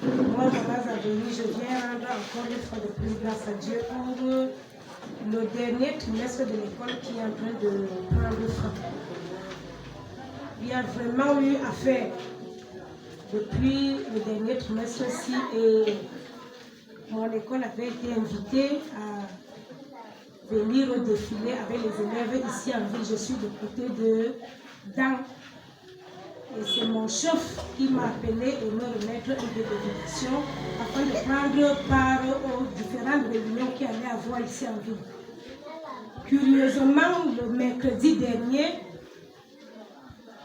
Moi, Maman Zadouni, je viens rendre encore une fois de plus grâce à Dieu pour le dernier trimestre de l'école qui est en train de prendre fin. Il y a vraiment eu à faire depuis le dernier trimestre-ci et mon école avait été invitée à venir au défilé avec les élèves ici en ville. Je suis du côté de Dan. Et c'est mon chef qui m'a appelé et me remettre une déléguation afin de prendre part aux différentes réunions qu'il allait avoir ici en ville. Curieusement, le mercredi dernier,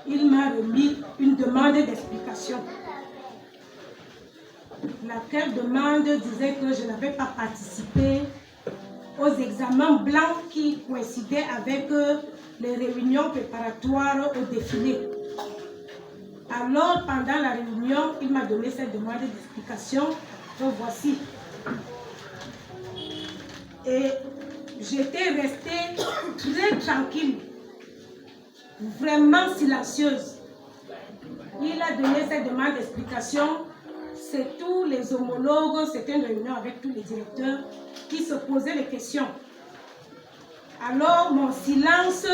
il m'a remis une demande d'explication. Laquelle demande disait que je n'avais pas participé aux examens blancs qui coïncidaient avec les réunions préparatoires au défilé. Alors, pendant la réunion, il m'a donné cette demande d'explication que voici. Et j'étais restée très tranquille, vraiment silencieuse. Il a donné cette demande d'explication. C'est tous les homologues, c'était une réunion avec tous les directeurs qui se posaient les questions. Alors, mon silence,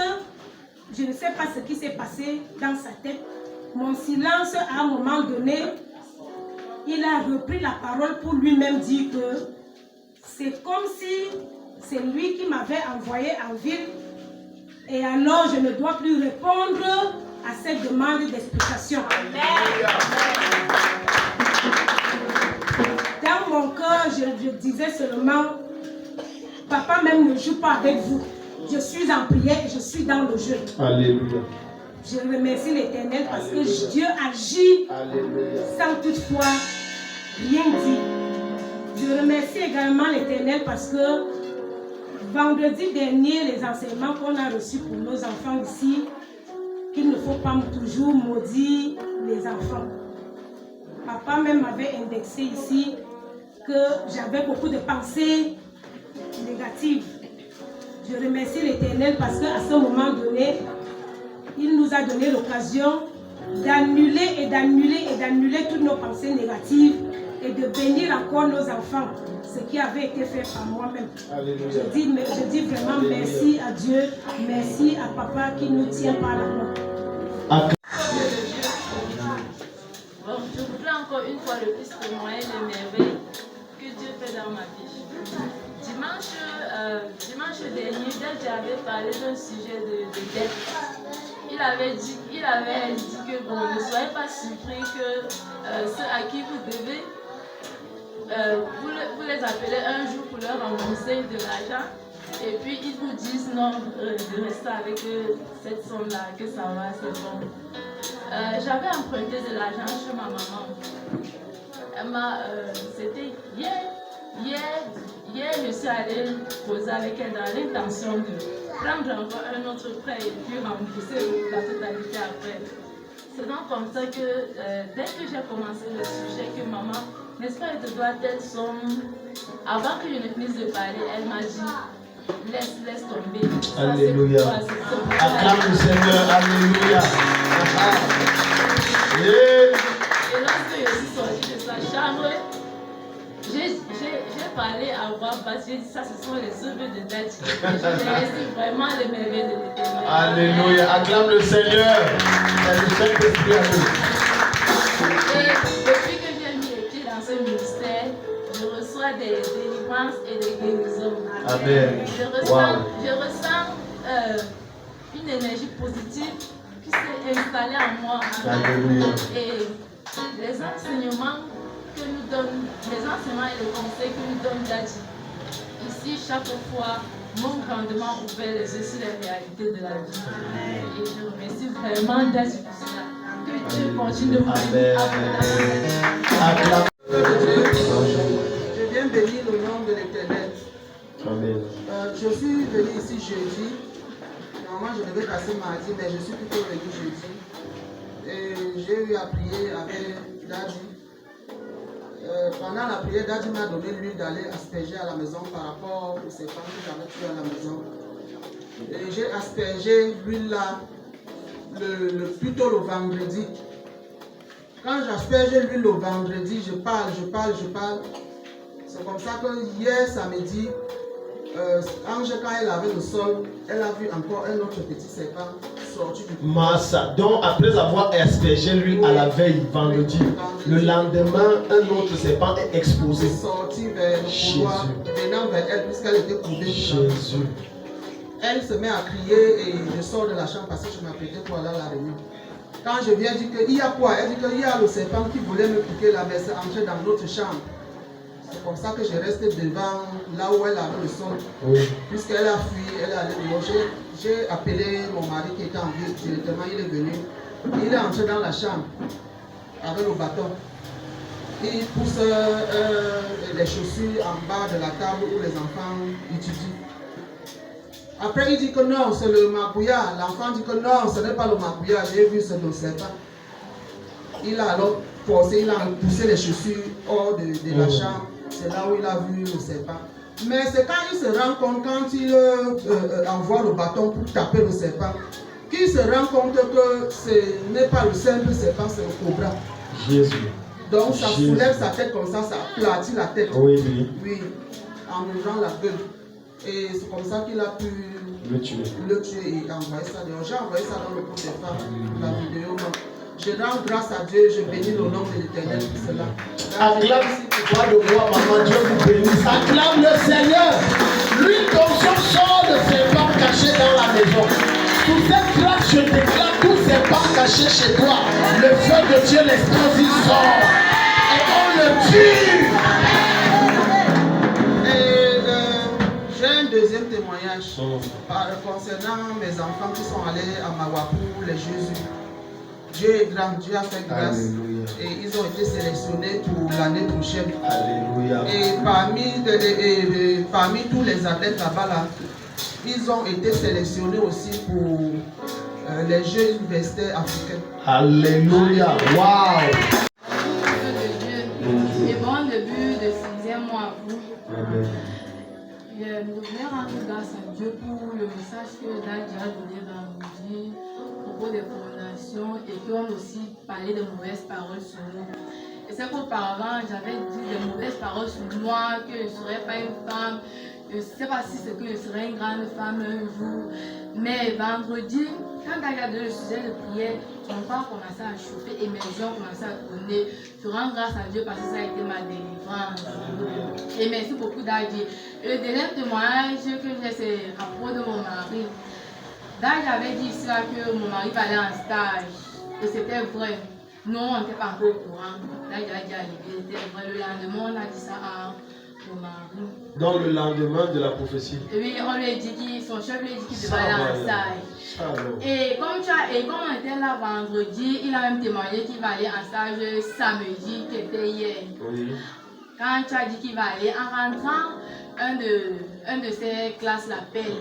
je ne sais pas ce qui s'est passé dans sa tête. Mon silence, à un moment donné, il a repris la parole pour lui-même dire que c'est comme si c'est lui qui m'avait envoyé en ville et alors je ne dois plus répondre à cette demande d'explication. Dans mon cœur, je disais seulement, papa même ne joue pas avec vous. Je suis en prière et je suis dans le jeu. Alléluia. Je remercie l'Éternel parce que Dieu agit sans toutefois rien dire. Je remercie également l'Éternel parce que vendredi dernier, les enseignements qu'on a reçus pour nos enfants ici, qu'il ne faut pas toujours maudire les enfants. Papa même m'avait indexé ici que j'avais beaucoup de pensées négatives. Je remercie l'Éternel parce qu'à ce moment donné, il nous a donné l'occasion d'annuler toutes nos pensées négatives et de bénir encore nos enfants, ce qui avait été fait par moi-même. Je dis vraiment merci à Dieu, merci à papa qui nous tient par la main. Je voudrais encore une fois le plus témoigner des merveilles que Dieu fait dans ma vie. Dimanche dernier, j'avais parlé d'un sujet de dette. Il avait dit que bon, ne soyez pas surpris que ceux à qui vous devez, vous les appelez un jour pour leur rembourser de l'argent et puis ils vous disent non, de rester avec cette somme-là, que ça va, c'est bon. J'avais emprunté de l'argent chez ma maman. C'était hier, je suis allée poser avec elle dans l'intention de prendre encore un autre prêt et puis rembourser la totalité après. C'est donc comme ça que dès que j'ai commencé le sujet, que maman, n'est-ce pas, je te dois telle somme, avant que je ne finisse de parler, elle m'a dit, laisse tomber. Alléluia. Acclame le Seigneur, alléluia. Et lorsque je suis sortie de sa chambre, j'ai parlé à voix basse, j'ai dit ça, ce sont les œuvres de Daddy. J'ai reçu vraiment les merveilles de l'Éternel. Alléluia, acclame le Seigneur. C'est le Saint-Esprit à nous. Et depuis que j'ai mis les pieds dans ce ministère, je reçois des délivrances et des guérisons. Amen. Je ressens une énergie positive qui s'est installée en moi. Alléluia. Et les enseignements que nous donne, les enseignements et les conseils que nous donne Daddy. Ici, chaque fois, mon grandement ouvert les yeux sur les réalités de la vie. Et je remercie vraiment Daddy pour cela. Que Dieu continue de vous bénir. Je viens bénir le nom de l'Éternel. Je suis venu ici jeudi. Normalement, je devais passer mardi, mais je suis plutôt venu jeudi. Et j'ai eu à prier avec Daddy. Pendant la prière, Daddy m'a donné l'huile d'aller asperger à la maison par rapport aux femmes que j'avais tuées à la maison. Et j'ai aspergé l'huile là plutôt le vendredi. Quand j'asperge l'huile le vendredi, je parle. C'est comme ça que hier samedi, Ange, quand elle avait le sol, elle a vu encore un autre petit serpent sorti du couloir. Massa. Donc après avoir aspergé l'huile à la veille, vendredi, le lendemain, un autre serpent est exposé. Sorti vers le couloir, venant vers elle, puisqu'elle était couvée. Jésus. Elle se met à crier et je sors de la chambre parce que je m'apprêtais pour aller à la réunion. Quand je viens dire qu'il y a quoi? Elle dit qu'il y a le serpent qui voulait me piquer là, mais c'est entré dans l'autre chambre. C'est comme ça que je reste devant là où elle avait le sol. Oui. Puisqu'elle a fui, elle est allée dehors. J'ai appelé mon mari qui était en ville directement, il est venu. Il est entré dans la chambre avec le bâton. Il pousse les chaussures en bas de la table où les enfants étudient. Après, il dit que non, c'est le mabouya. L'enfant dit que non, ce n'est pas le mabouya. J'ai vu, c'est le serpent. Il a alors forcé, il a poussé les chaussures hors de la chambre. C'est là où il a vu le serpent. Mais c'est quand il se rend compte, quand il envoie le bâton pour taper le serpent, qu'il se rend compte que ce n'est pas le simple serpent, c'est le cobra. Jésus. Donc ça soulève sa tête comme ça aplatit la tête. Oui, oui. Oui, en ouvrant la gueule. Et c'est comme ça qu'il a pu le tuer et envoyer ça dehors. J'ai envoyé ça dans le groupe des femmes, la vidéo. Je rends grâce à Dieu, je bénis le nom de l'Éternel pour cela. Acclame, toi de moi, maman, Dieu vous bénisse. Acclame le Seigneur. L'huile d'onction sort de ses pas cachés dans la maison. Sous cette grâce, je déclare tous ces pas cachés chez toi. Le feu de Dieu l'explose, sort. Et on le tue. J'ai un deuxième témoignage concernant mes enfants qui sont allés à Mawapou, les Jésus. Dieu est grand, Dieu a fait grâce. Alléluia. Et ils ont été sélectionnés pour l'année prochaine. Alléluia. Et parmi tous les athlètes là-bas, là, ils ont été sélectionnés aussi pour les Jeux universitaires africains. Alléluia. Waouh. Et bon début de 6e mois à vous. Amen. Je voulais rendre grâce à Dieu pour le message que Daddy a donné vendredi au propos des fondations et qu'on aussi parlé de mauvaises paroles sur nous. Et c'est qu'auparavant, j'avais dit des mauvaises paroles sur moi, que je ne serais pas une femme, je ne sais pas si c'est que je serais une grande femme un jour. Mais vendredi, quand Daddy a donné le sujet de prière, mon corps commençait à chauffer et mes yeux ont commencé à tourner. Je rends grâce à Dieu parce que ça a été ma délivrance. Et merci beaucoup Daddy. Le dernier témoignage que j'ai, c'est à propos de mon mari. Daddy avait dit ici là que mon mari allait en stage. Et c'était vrai. Non, on n'était pas encore au courant. Daddy a dit à l'église, c'était vrai. Le lendemain, on a dit ça à mon mari. Dans le lendemain de la prophétie. Oui, on lui a dit son chef lui a dit qu'il devait aller en stage. Et comme on était là vendredi, il a même témoigné qu'il va aller en stage samedi, qui était hier. Oui. Quand tu as dit qu'il va aller, en rentrant, un de ses classes l'appelle,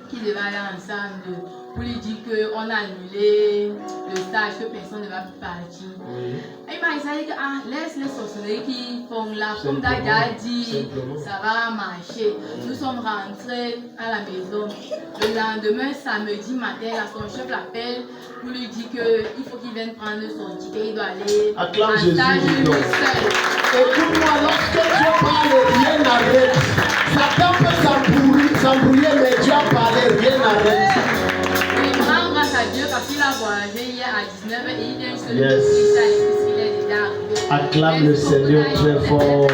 qu'il devait aller ensemble, pour lui dire qu'on a annulé le stage, que personne ne va plus partir. Oui. Et il m'a dit que laisse les sorcelleries qui font là, comme Daddy a dit, ça va marcher. Nous sommes rentrés à la maison. Le lendemain, samedi matin, son chef l'appelle pour lui dire qu'il faut qu'il vienne prendre son ticket, il doit aller en stage lui seul. Écoute-moi, lorsque Dieu parle, rien n'arrête. Satan peut s'embrouiller, mais Dieu a parlé, rien n'arrête. Il rend grâce à Dieu parce qu'il a voyagé hier à 19h et il vient se lever pour ça et puisqu'il est déjà arrivé. Acclame le Seigneur très fort.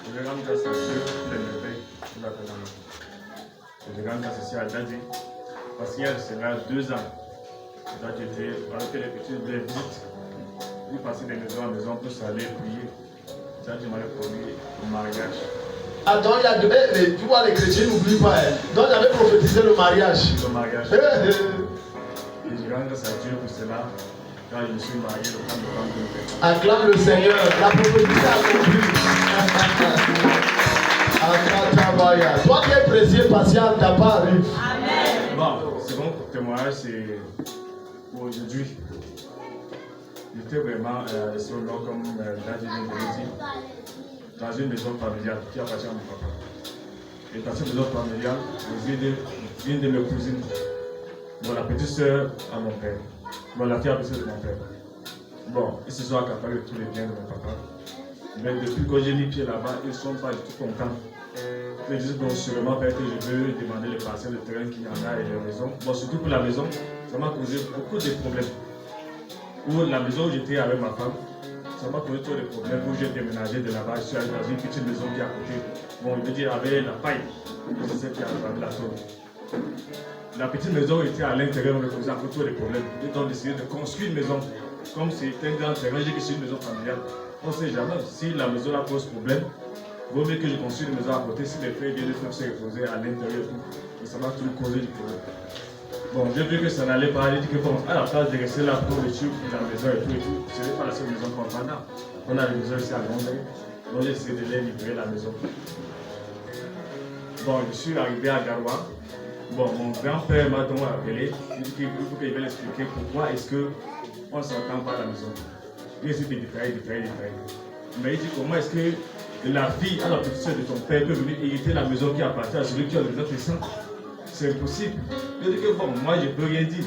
Je rends grâce à Dieu pour les merveilles qu'il a fait dans notre vie. Je rends grâce aussi à Daddy parce qu'il y a cela 2 ans. Daddy était avec les petites visites. Il passait de maison en maison pour aller prier. Daddy m'avait promis le mariage. Attends, il y a tu vois, les chrétiens n'oublient pas. Donc j'avais prophétisé le mariage. Le mariage. Et je rends grâce à Dieu pour cela. Quand je me suis marié, le temps de prendre une fête. Acclame le Seigneur. La prophétie a accompli. Toi qui es pressé, patient, ta part arrive. Amen. Bon, c'est bon pour témoignage, c'est pour aujourd'hui. J'étais vraiment solo comme Daddy vient de le dire. Dans une maison familiale qui appartient à mon papa. Et dans cette maison familiale, je vis une de mes cousines, dont la petite soeur à mon père. Bon, la fille a besoin de mon père. Bon, ils se sont accaparés de tous les biens de mon papa. Mais depuis que j'ai mis pied là-bas, ils ne sont pas du tout contents. Ils disent donc sûrement que je veux demander les parcelles de terrain qu'il y en a et les maisons. Bon, surtout pour la maison, ça m'a causé beaucoup de problèmes. Pour la maison où j'étais avec ma femme, ça m'a causé trop de problèmes. Où j'ai déménagé de là-bas, je suis allé dans une petite maison qui est à côté. Bon, je veux dire, avec la paille, c'est celle qui a regardé la tour. La petite maison était à l'intérieur, on me causait un peu trop de problèmes. Ils ont décidé de construire une maison. Comme c'était un grand terrain, j'ai dit que c'est une maison familiale. On ne sait jamais si la maison là pose problème. Vaut mieux que je construise une maison à côté si les frères viennent peuvent se reposer à l'intérieur. Ça va tout causer du problème. Bon, j'ai vu que ça n'allait pas. J'ai dit que bon, à la place de rester là pour le tube, la maison et tout, ce n'est pas la seule maison qu'on a. On a une maison ici à Londres. Donc j'ai essayé de les livrer la maison. Bon, je suis arrivé à Garoua. Bon, mon grand-père m'a donc appelé. Il dit qu'il faut qu'il vienne expliquer pourquoi est-ce qu'on ne s'entend pas à la maison. Il essaie de détailler. Mais il dit comment est-ce que la fille à la petite soeur de ton père peut venir hériter la maison qui appartient à celui qui a le maison puissant. C'est impossible. Il dit que bon, moi je ne peux rien dire.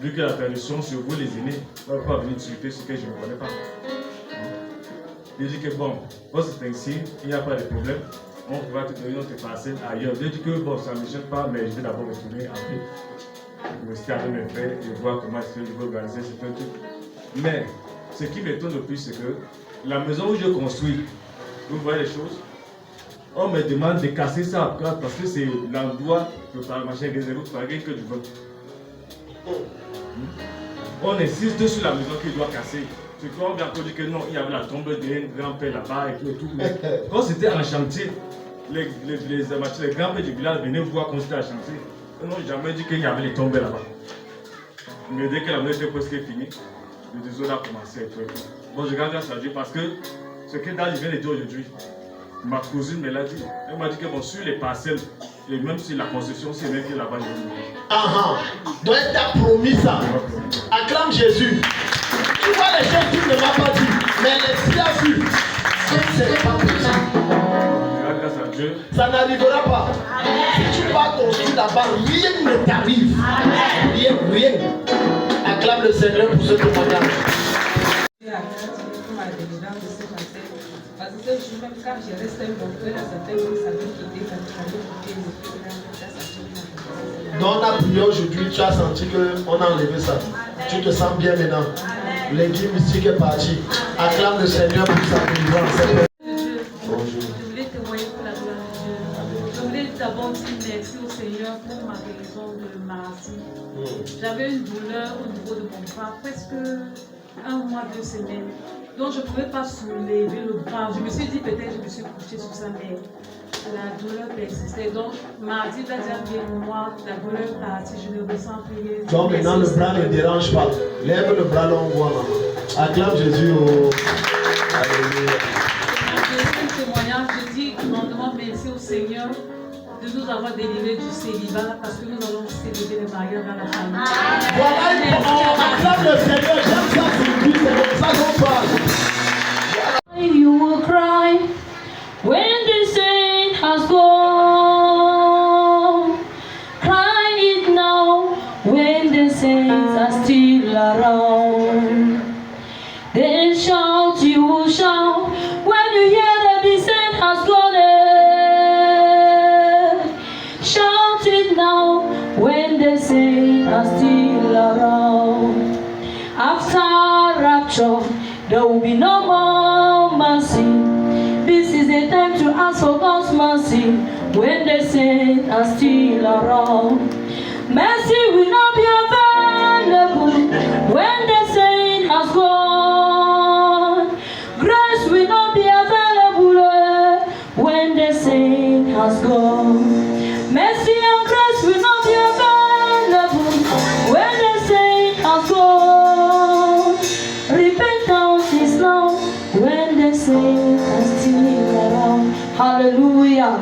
Vu que la tradition sur vous les aînés, on ne va pas venir discuter ce que je ne connais pas. Il dit que bon, c'est ainsi, il n'y a pas de problème. On va te donner notre parcelle ailleurs. Il dit que bon, ça ne me gêne pas, mais je vais d'abord retourner en ville. Rester avec mes frères et voir comment est-ce que je vais organiser ce truc. Mais ce qui m'étonne le plus, c'est que la maison où je construis, vous voyez les choses, on me demande de casser ça parce que c'est l'endroit de faire le machin réservé pour rien que du vote. On insiste sur la maison qu'il doit casser. C'est qu'on vient pour dire que non, il y avait la tombe d'un grand-père là-bas et tout. Mais quand c'était en chantier, les grands-pères du village venaient voir quand c'était en chantier. Ils n'ont jamais dit qu'il y avait les tombes là-bas. Mais dès que la maison était presque finie, le désordre a commencé à être. Bon, je garde grâce à Dieu parce que ce que Dali vient de dire aujourd'hui, ma cousine me l'a dit. Elle m'a dit que bon, sur les parcelles, et même sur la construction, c'est même qui est là-bas. Donc elle t'a promis ça. Acclame Jésus. Tu vois les choses qu'il ne m'a pas dit, mais l'esprit a vu. C'est pas possible. Grâce à Dieu. Ça n'arrivera pas. Si tu vas construire là-bas, rien ne t'arrive. Rien. Acclame le Seigneur pour ce témoignage. Parce que même quand je restais un bon peu, certains vous savez qu'il était Dans la prière aujourd'hui, tu as senti qu'on a enlevé ça. Tu te sens bien maintenant. L'église mystique est partie. Acclame le Seigneur pour sa délivrance. Je voulais témoigner pour la gloire de Dieu. Je voulais d'abord dire merci au Seigneur pour ma guérison de maladie. J'avais une douleur au niveau de mon bras, presque 1 mois, 2 semaines. Donc je ne pouvais pas soulever le bras. Je me suis dit peut-être je me suis couchée sur sa mère. La douleur persistait. Donc mardi, il a déjà bien moi, la douleur est partie, je ne ressens plus rien. Donc maintenant le bras ne dérange pas. Lève le bras, là on voit maman. Acclame Jésus. Alléluia. Deuxième témoignage, je dis grandement merci au Seigneur de nous avoir délivrés du célibat parce que nous allons célébrer les mariages dans la famille. Voilà, on acclame le Seigneur. J'aime ça, c'est comme ça qu'on parle. You will cry when the saint has gone. Cry it now when the saints are still around. Then shout, you will shout when you hear that the saint has gone. Shout it now when the saints are still around. After rapture, there will be no more mercy. This is the time to ask for God's mercy when the saints are still around. Mercy will not be available when the saint has gone. Grace will not be available when the saint has gone. Mercy and grace will not be available when the saint has gone. Repentance is now when the saints are still around. Hallelujah.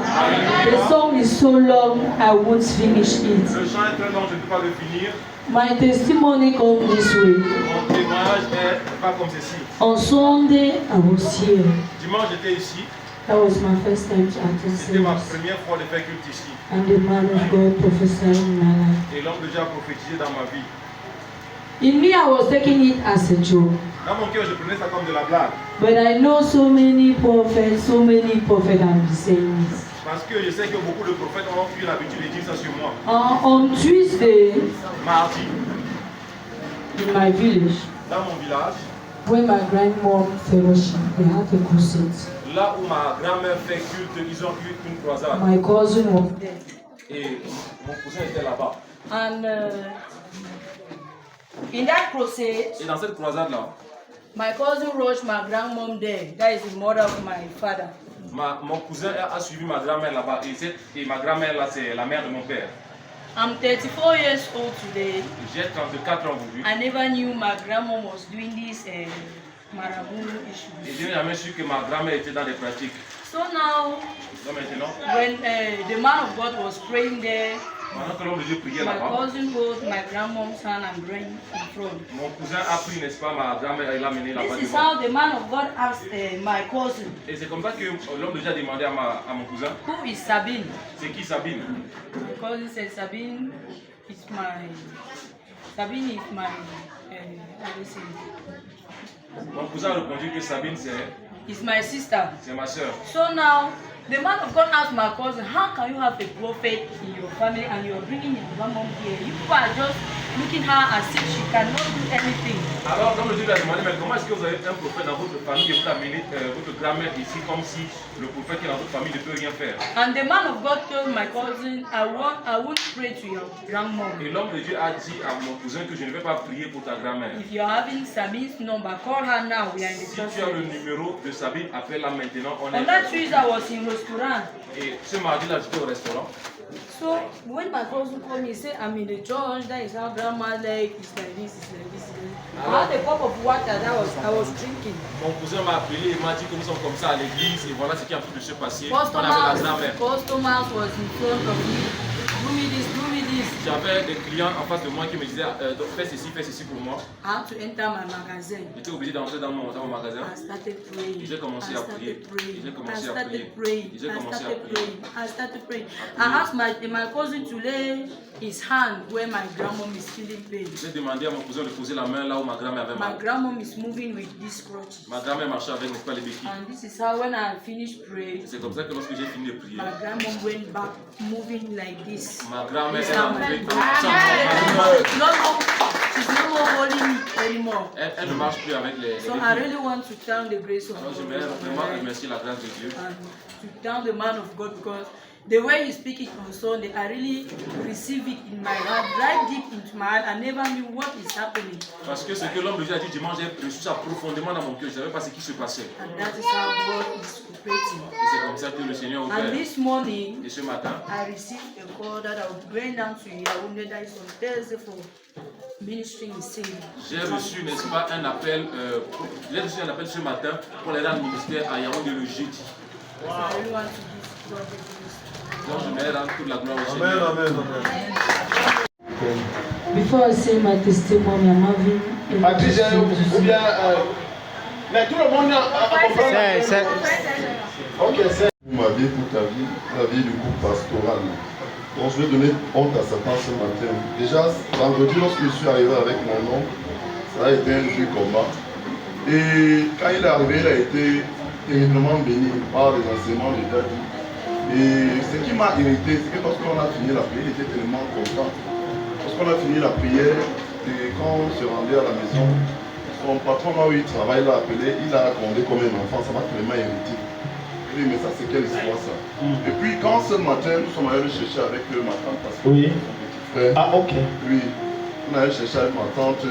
The song is so long, I won't finish it. Le chant est très long, je ne peux pas le finir. My testimony comes this way. Mon témoignage n'est pas comme ceci. On Sunday, I was here. Dimanche, j'étais ici. That was my first time to attend C'était ma service. première fois de faire culte ici. And the man of God prophesied in my life. Et l'homme de Dieu a prophétisé dans ma vie. In me, I was taking it as a joke. Dans mon cœur, je prenais ça comme de la blague. But I know so many prophets have been saying this. Parce que je sais que beaucoup de prophètes ont pris l'habitude de dire ça sur moi. On Tuesday, Mardi, in my village, dans mon village, when my grandmom fellowship, they had a crusade. là où ma grand-mère fait culte, ils ont eu une croisade. My cousin was there. Et mon cousin était là-bas. And in that crusade, Et dans cette croisade-là, my cousin rushed my grandmom there. That is the mother of my father. mon cousin a suivi ma grand-mère là-bas. Et ma grand-mère là, c'est la mère de mon père. I'm 34 years old today. J'ai 34 ans aujourd'hui. I never knew my grandmom was doing this marabout Et issues. je n'ai jamais su que ma grand-mère était dans des pratiques. So now, Donc maintenant, when the man of God was praying there, pendant que l'homme de Dieu priait my là-bas, cousin hold my grandmom's hand and bring in front. mon cousin a pris, n'est-ce pas, ma grand-mère et l'a menée là-bas This is devant. how the man of God asked my cousin, Et c'est comme ça que l'homme de Dieu a demandé à mon cousin, who is Sabine? c'est qui Sabine? My cousin said, Sabine is my, how do you say, Mon cousin a répondu que Sabine, is my sister. c'est ma soeur. So now, the man of God asked my cousin, how can you have a prophet in your family and you're bringing your grandmom here? You people are just looking at her as if she cannot do anything. Alors, l'homme de Dieu lui a demandé, mais comment est-ce que vous avez un prophète dans votre famille et vous amenez votre grand-mère ici comme si le prophète qui est dans votre famille ne peut rien faire? And the man of God told my cousin, I won't pray to your grandmom. Et l'homme de Dieu a dit à mon cousin que je ne vais pas prier pour ta grand-mère. If you're having Sabine's number, call her now. We are in the Si church. tu as le numéro de Sabine, appelle-la maintenant. On On est that Tuesday, I was in restaurant. Et ce mardi-là, j'étais au restaurant. So when my cousin called me, he said, I'm in the church. That is how grandma like. It's like this. It's like this. I had a cup of water that I was drinking. Mon cousin m'a appelé et m'a dit que nous sommes comme ça à l'église et voilà ce qui est en train de se passer. On avait la grand-mère. Customers was in front of me. Do me this, do me this. J'avais des clients en face de moi qui me disaient fais ceci pour moi. I had to enter my magazine. J'étais obligé d'entrer dans mon magasin. I started praying. J'ai commencé à prier. J'ai commencé à prier. J'ai commencé à prier. I started praying. I asked my cousin to lay his hand where my grandmom is feeling pain. J'ai demandé à mon cousin de poser la main là où ma grand-mère avait mal. My grandmom is moving with this crutches. Ma grand-mère marchait avec, n'est-ce pas, les béquilles. And this is how when I finished praying, C'est comme ça que lorsque j'ai fini de prier, my grandmom went back moving like this. ma grand-mère She's est not entrée more holding me anymore. elle ne marche plus avec les So I béquilles. really want to thank the grace of Alors je God vais vraiment remercier la grâce de Dieu. and to thank the man of God because the way he speak it on Sunday, I really receive it in my heart, right deep into my heart. I never knew what is happening. Parce que ce que l'homme de Dieu a dit dimanche, j'ai reçu ça profondément dans mon cœur. Je ne savais pas ce qui se passait. And that is how God is operating. Et c'est comme ça que le Seigneur a And ouvert. this morning, Et ce matin, I received a call that I was going down to Yaoundé, that is on Thursday for ministering in Syria. j'ai reçu, n'est-ce pas, un appel. J'ai reçu un appel ce matin pour aller dans le ministère à Yaoundé le jeudi. So I really want to give God the praise. Donc je vais rendre toute la gloire au Amen, Seigneur. amen, amen. Before I say my testimony, I'm having a Patrice, ou bien. Mais tout le monde a compris. Ok, c'est. Ma vie pour ta vie, la vie du groupe pastoral. Donc je vais donner honte à Satan ce matin. Déjà, vendredi, lorsque je suis arrivé avec mon nom, ça a été un dur combat. Et quand il est arrivé, il a été terriblement béni par les enseignements de Daddy. Et ce qui m'a irrité, c'est que lorsqu'on a fini la prière, il était tellement content. Lorsqu'on a fini la prière, et quand on se rendait à la maison, son patron là où il travaille l'a appelé, il a grondé comme un enfant, ça m'a tellement irrité. Oui, mais ça c'est quelle histoire ça? Et puis quand ce matin, nous sommes allés le chercher avec ma tante, parce que Oui. son petit frère. Ah, ok. Oui, on allait chercher avec ma tante.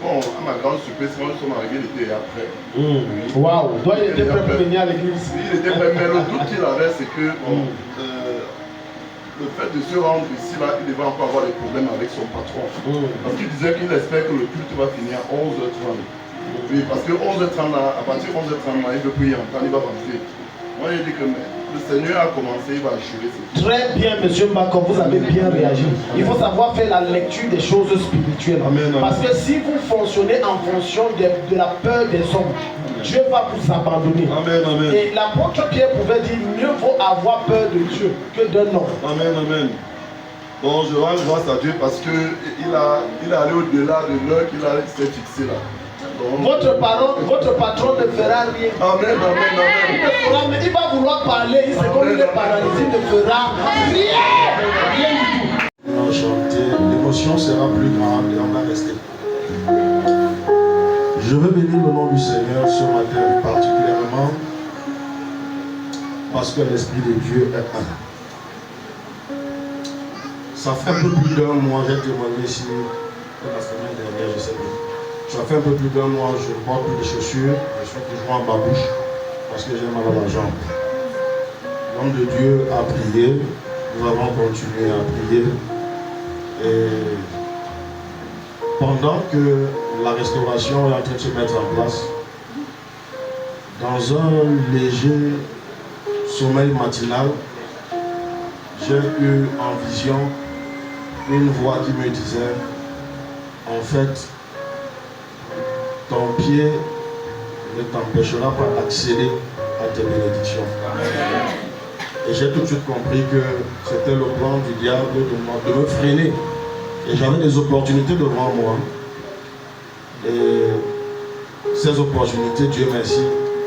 Bon, à ma grande surprise, quand nous sommes arrivés, il était après. Waouh, toi il était prêt pour venir à l'église. Oui, il était prêt, mais le doute qu'il avait, c'est que bon, le fait de se rendre ici, là, il devait encore avoir des problèmes avec son patron. Parce qu'il disait qu'il espère que le culte va finir à 11h30. Oui, parce que 11h30, là, à partir de 11h30, là, il veut prier en temps, il va rentrer. Moi, j'ai dit que mais, le Seigneur a commencé, il va assurer ses choses. Très bien, monsieur Mbako, vous avez bien réagi. Il faut savoir faire la lecture des choses spirituelles. Amen, amen. Parce que si vous fonctionnez en fonction de la peur des hommes, Dieu va vous abandonner. Amen, amen. Et l'apôtre Pierre pouvait dire mieux vaut avoir peur de Dieu que d'un homme. Amen, amen. Donc je rends grâce à Dieu parce qu'il est allé au-delà de l'heure qu'il s'est fixé là. Donc, votre patron ne fera rien. Amen, amen, amen. Il va vouloir parler, il sait comme il est paralysé, il ne fera rien du tout. On va chanter, l'émotion sera plus grande et on va rester. Je veux bénir le nom du Seigneur ce matin particulièrement parce que l'Esprit de Dieu est là. Ça fait un peu plus d'un mois, j'ai témoigné ici la semaine dernière, je sais plus. Ça fait un peu plus d'un mois, je ne porte plus de chaussures, je suis toujours en babouche parce que j'ai mal à la jambe. L'homme de Dieu a prié, nous avons continué à prier. Et pendant que la restauration est en train de se mettre en place, dans un léger sommeil matinal, j'ai eu en vision une voix qui me disait, en fait, ton pied ne t'empêchera pas d'accéder à tes bénédictions. Et j'ai tout de suite compris que c'était le plan du diable de me freiner. Et j'avais des opportunités devant moi. Et ces opportunités, Dieu merci,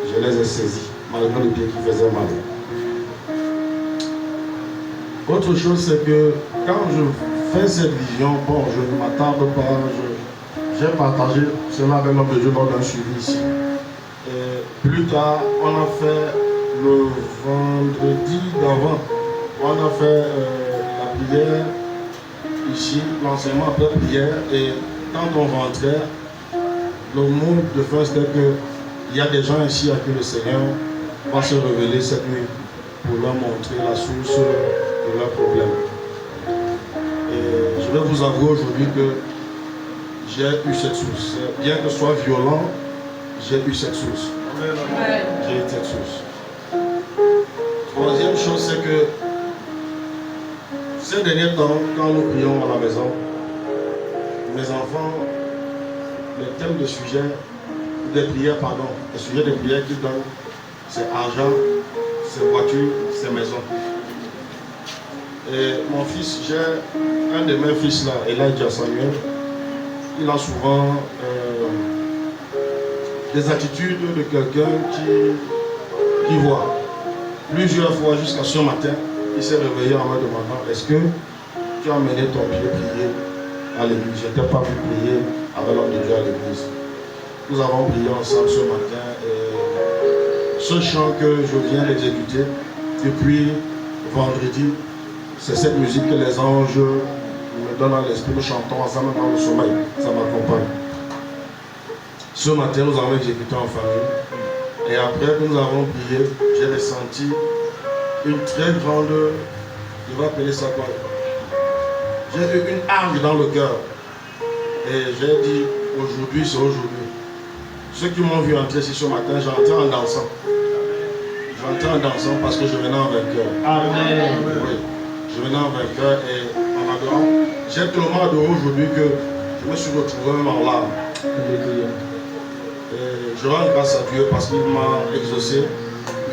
je les ai saisies, malgré le pied qui faisait mal. Autre chose, c'est que quand je fais cette vision, bon, je ne m'attarde pas, j'ai partagé cela avec l'homme de Dieu lors d'un suivi ici. Et plus tard, on a fait le vendredi d'avant, on a fait la prière ici, l'enseignement après prière, et quand on rentrait, le mot de fin c'était qu'il y a des gens ici à qui le Seigneur va se révéler cette nuit pour leur montrer la source de leurs problèmes. Et je vais vous avouer aujourd'hui que j'ai eu cette source. Bien que ce soit violent, j'ai eu cette source. J'ai eu cette source. Troisième chose, c'est que ces derniers temps, quand nous prions à la maison, mes enfants, le thème de sujet des prières, pardon, le sujet des prières qu'ils donnent, c'est argent, c'est voiture, c'est maison. Et mon fils, j'ai un de mes fils là, Elijah Samuel, il a souvent des attitudes de quelqu'un qui voit. Plusieurs fois jusqu'à ce matin, il s'est réveillé en me demandant, est-ce que tu as amené ton pied prier à l'église? Je n'étais pas pu prier avec l'homme de Dieu à l'église. Nous avons prié ensemble ce matin et ce chant que je viens d'exécuter depuis vendredi, c'est cette musique que les anges me donnent à l'esprit. Nous chantons ensemble dans le sommeil, ça m'accompagne. Ce matin, nous avons exécuté en famille et après que nous avons prié, j'ai ressenti une très grande, je vais appeler ça quoi? J'ai eu une hargne dans le cœur et j'ai dit aujourd'hui c'est aujourd'hui. Ceux qui m'ont vu entrer ici ce matin, j'entrais en dansant. J'entrais en dansant parce que je venais en vainqueur. Amen. Oui, je venais en vainqueur et en adorant. J'ai tellement adoré aujourd'hui que je me suis retrouvé même en larmes. Je rends grâce à Dieu parce qu'il m'a exaucé.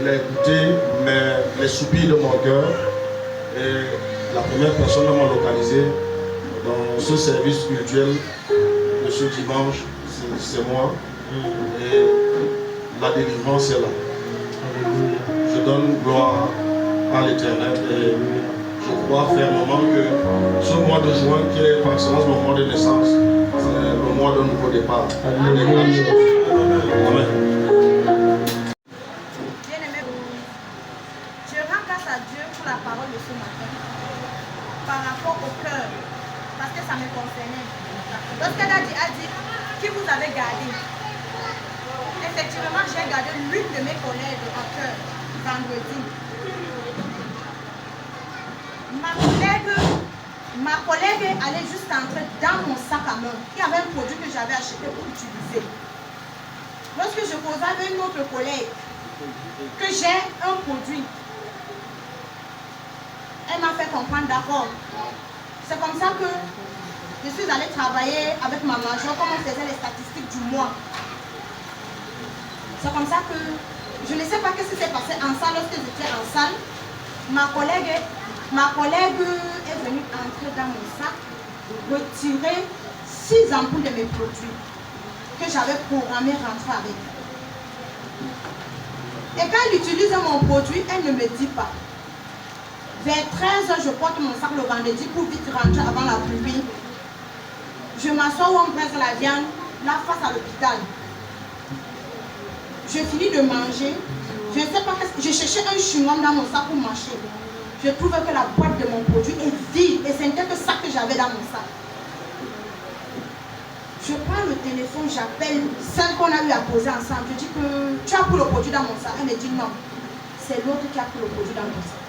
Il a écouté les soupirs de mon cœur. Et la première personne à m'a localisé dans ce service spirituel de ce dimanche, c'est moi. Et la délivrance est là. Je donne gloire à l'Éternel et je crois fermement que ce mois de juin qui est par excellence mon mois de naissance, c'est le mois d'un nouveau départ. Amen. Je rends grâce à Dieu pour la parole de ce matin par rapport au cœur, parce que ça me concernait. Lorsqu'elle a dit qui vous avez gardé. Effectivement, j'ai gardé l'une de mes collègues en cœur vendredi. Ma collègue allait juste entrer dans mon sac à main. Il y avait un produit que j'avais acheté pour utiliser. Lorsque je causais avec une autre collègue que j'ai un produit, elle m'a fait comprendre, d'accord. C'est comme ça que je suis allée travailler avec ma majeure, comme on faisait les statistiques du mois. C'est comme ça que je ne sais pas ce qui s'est passé en salle lorsque j'étais en salle. Ma collègue Ma collègue est venue entrer dans mon sac, retirer 6 ampoules de mes produits que j'avais programmé rentrer avec. Et quand elle utilise mon produit, elle ne me dit pas. Vers 13h, je porte mon sac le vendredi pour vite rentrer avant la pluie. Je m'assois où on presse la viande, là face à l'hôpital. Je finis de manger. Je ne sais pas qu'est-ce que... Je cherchais un chewing-gum dans mon sac pour mâcher. Je trouve que la boîte de mon produit est vide et ce n'était que ça que j'avais dans mon sac. Je prends le téléphone, j'appelle celle qu'on a eu à poser ensemble. Je dis que tu as pris le produit dans mon sac. Elle me dit non. C'est l'autre qui a pris le produit dans mon sac.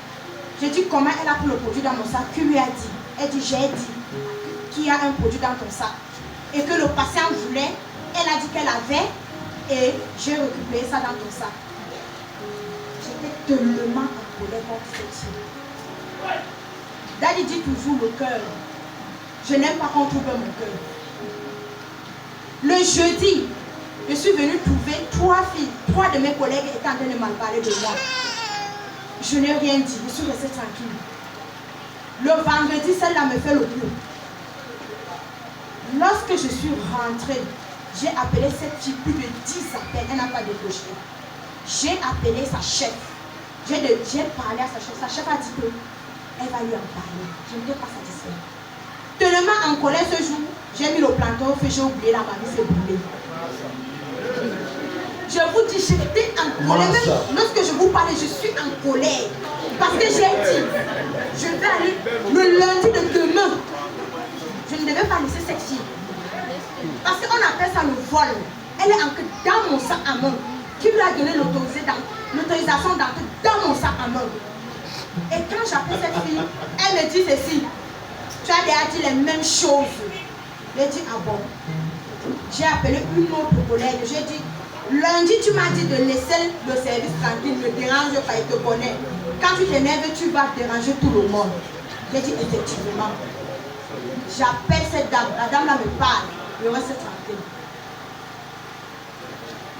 Je dis comment elle a pris le produit dans mon sac. Qui lui a dit? Elle dit j'ai dit qu'il y a un produit dans ton sac. Et que le patient voulait. Elle a dit qu'elle avait. Et j'ai récupéré ça dans ton sac. J'étais tellement en colère contre cette fille. Daddy dit toujours le cœur. Je n'aime pas qu'on trouve mon cœur. Le jeudi, je suis venue trouver 3 filles. 3 de mes collègues étaient en train de mal parler de moi. Je n'ai rien dit, je suis restée tranquille. Le vendredi, celle-là me fait le coup. Lorsque je suis rentrée, j'ai appelé cette fille plus de 10 appels. Elle n'a pas décroché. J'ai appelé sa chef. J'ai parlé à sa chef. Sa chef a dit qu'elle va lui en parler. Je n'étais pas satisfaite. Tellement en colère ce jour, j'ai mis le planton au feu, j'ai oublié la mamie s'est brûlée. Je vous dis, j'étais en colère. Même lorsque je vous parlais, je suis en colère. Parce que j'ai dit, je vais aller le lundi de demain. Je ne devais pas laisser cette fille. Parce qu'on appelle ça le vol. Elle est entrée dans mon sac à main. Qui lui a donné l'autorisation d'entrer dans mon sac à main. Et quand j'appelle cette fille, elle me dit ceci. Tu as déjà dit les mêmes choses. J'ai dit, ah bon. J'ai appelé une autre collègue. J'ai dit, lundi tu m'as dit de laisser le service tranquille, ne dérange pas, il te connaît. Quand tu t'énerves, tu vas déranger tout le monde. J'ai dit, effectivement. J'appelle cette dame. La dame là me parle. Je reste tranquille.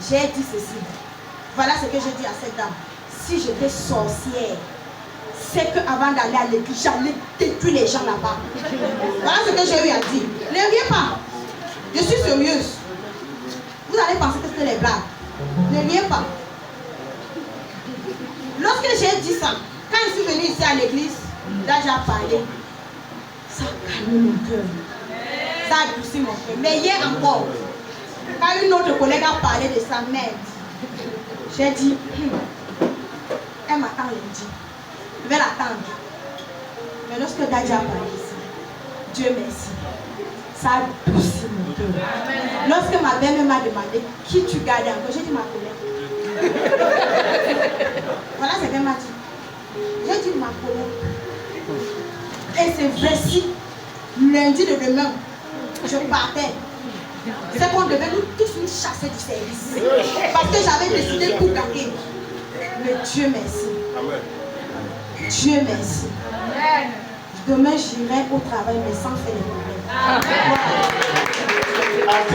J'ai dit ceci. Voilà ce que j'ai dit à cette dame. Si j'étais sorcière, c'est qu'avant d'aller à l'église, j'allais détruire les gens là-bas. Voilà ce que j'ai eu à dire. Ne riez pas. Je suis sérieuse. Vous allez penser que c'était les blagues. Ne riez pas. Lorsque j'ai dit ça, quand je suis venue ici à l'église, là j'ai parlé. Ça a calmé mon cœur. Ça a adouci mon cœur. Mais hier encore, quand une autre collègue a parlé de sa mère, j'ai dit, elle m'attend lundi. Je vais l'attendre. Mais lorsque Daddy a parlé ici, Dieu merci, ça a adouci mon cœur. Lorsque ma belle m'a demandé qui tu gardes encore, j'ai dit ma collègue. Voilà ce qu'elle m'a dit. J'ai dit ma collègue. Et c'est vrai, si lundi de demain, je partais, c'est qu'on devait nous tous nous chasser du service. Parce que j'avais décidé de tout gagner. Mais Dieu merci. Dieu merci. Demain, j'irai au travail, mais sans faire les problèmes.